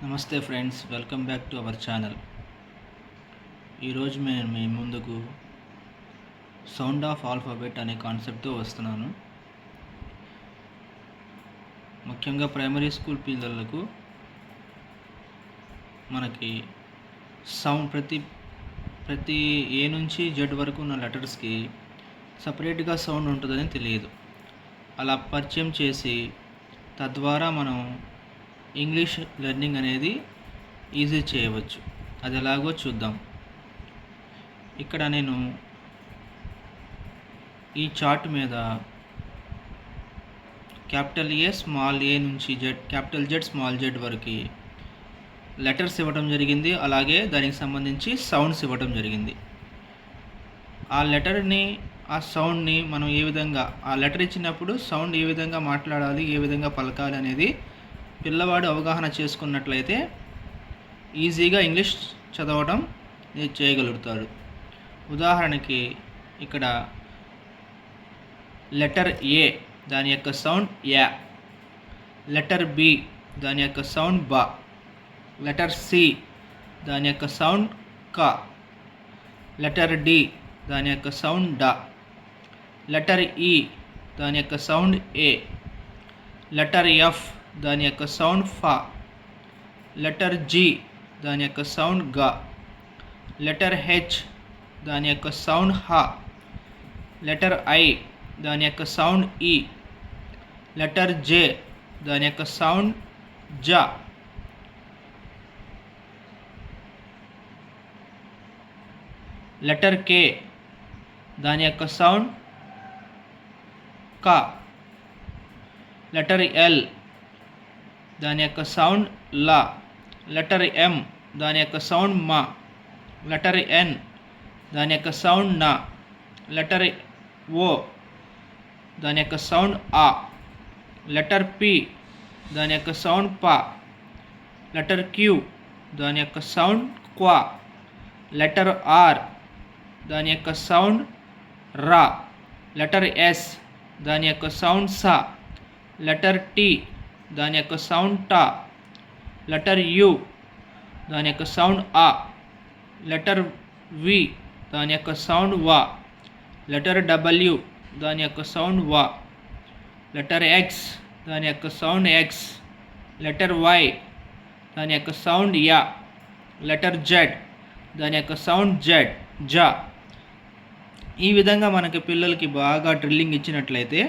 నమస్తే friends, welcome back to our channel. ఈరోజు నేను మీ ముందుకు సౌండ్ ఆఫ్ ఆల్ఫాబెట్ అనే కాన్సెప్ట్తో వస్తున్నాను. ముఖ్యంగా ప్రైమరీ స్కూల్ పిల్లలకు మనకి సౌండ్ ప్రతి ఏ నుంచి జెడ్ వరకు ఉన్న లెటర్స్కి సపరేట్గా సౌండ్ ఉంటుందని తెలియదు. అలా పరిచయం చేసి తద్వారా మనం ఇంగ్లీష్ లెర్నింగ్ అనేది ఈజీ చేయవచ్చు. అది ఎలాగో చూద్దాం. ఇక్కడ నేను ఈ చార్ట్ మీద క్యాపిటల్ ఏ స్మాల్ ఏ నుంచి క్యాపిటల్ జెడ్ స్మాల్ జెడ్ వరకు లెటర్స్ ఇవ్వడం జరిగింది. అలాగే దానికి సంబంధించి సౌండ్స్ ఇవ్వడం జరిగింది. ఆ లెటర్ని, ఆ సౌండ్ని మనం ఏ విధంగా, ఆ లెటర్ ఇచ్చినప్పుడు సౌండ్ ఏ విధంగా మాట్లాడాలి, ఏ విధంగా పలకాలి అనేది పిల్లవాడు అవగాహన చేసుకున్నట్లయితే ఈజీగా ఇంగ్లీష్ చదవడం చేయగలుగుతాడు. ఉదాహరణకి ఇక్కడ లెటర్ ఏ దాని యొక్క సౌండ్ యా, లెటర్ బి దాని యొక్క సౌండ్ బా, లెటర్ సి దాని యొక్క సౌండ్ కా, లెటర్ డి దాని యొక్క సౌండ్ డా, లెటర్ ఈ దాని యొక్క సౌండ్ ఏ, లెటర్ ఎఫ్ దాని యొక్క సౌండ్ ఫా, లెటర్ జి దాని యొక్క సౌండ్ గా, లెటర్ హెచ్ దాని యొక్క సౌండ్ హా, లెటర్ ఐ దాని యొక్క సౌండ్ ఈ, లెటర్ జే దాని యొక్క సౌండ్ జా, లెటర్ కే దాని యొక్క సౌండ్ కా, లెటర్ ఎల్ దాని యొక్క సౌండ్ లా, లెటర్ ఎం దాని యొక్క సౌండ్ మా, లెటర్ ఎన్ దాని యొక్క సౌండ్ నా, లెటర్ ఓ దాని యొక్క సౌండ్ ఆ, లెటర్ పి దాని యొక్క సౌండ్ పా, లెటర్ క్యూ దాని యొక్క సౌండ్ క్వా, లెటర్ ఆర్ దాని యొక్క సౌండ్ రా, లెటర్ ఎస్ దాని యొక్క సౌండ్ సా, లెటర్ టి దాని యొక్క సౌండ్ టా, లెటర్ యు దాని యొక్క సౌండ్ ఆ, లెటర్ వి దాని యొక్క సౌండ్ వా, లెటర్ డబ్ల్యూ దాని యొక్క సౌండ్ వా, లెటర్ ఎక్స్ దాని యొక్క సౌండ్ ఎక్స్, లెటర్ వై దాని యొక్క సౌండ్ యా, లెటర్ జెడ్ దాని యొక్క సౌండ్ జెడ్ జా. ఈ విధంగా మనకి పిల్లలకి బాగా డ్రిల్లింగ్ ఇచ్చినట్లయితే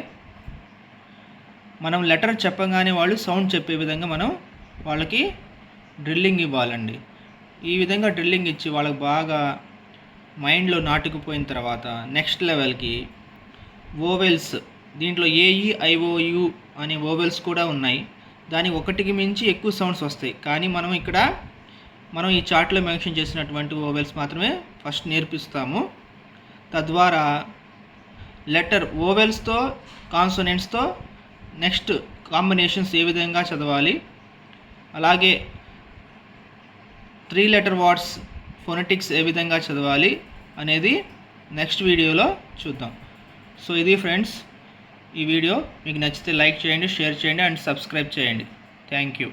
మనం లెటర్ చెప్పగానే వాళ్ళు సౌండ్ చెప్పే విధంగా మనం వాళ్ళకి డ్రిల్లింగ్ ఇవ్వాలండి. ఈ విధంగా డ్రిల్లింగ్ ఇచ్చి వాళ్ళకి బాగా మైండ్లో నాటుకుపోయిన తర్వాత నెక్స్ట్ లెవెల్కి వోవెల్స్, దీంట్లో ఏఈ ఐఓయు అనే వోవెల్స్ కూడా ఉన్నాయి. దానికి ఒకటికి మించి ఎక్కువ సౌండ్స్ వస్తాయి. కానీ మనం ఈ చార్ట్లో మెన్షన్ చేసినటువంటి వోవెల్స్ మాత్రమే ఫస్ట్ నేర్పిస్తాము. తద్వారా లెటర్ వోవెల్స్తో కాన్సోనెంట్స్తో నెక్స్ట్ కాంబినేషన్స్ ఏ విధంగా చదవాలి, అలాగే 3 లెటర్ వర్డ్స్ ఫోనెటిక్స్ ఏ విధంగా చదవాలి అనేది నెక్స్ట్ వీడియోలో చూద్దాం. సో ఇది ఫ్రెండ్స్, ఈ వీడియో మీకు నచ్చితే లైక్ చేయండి, షేర్ చేయండి అండ్ సబ్స్క్రైబ్ చేయండి. Thank you.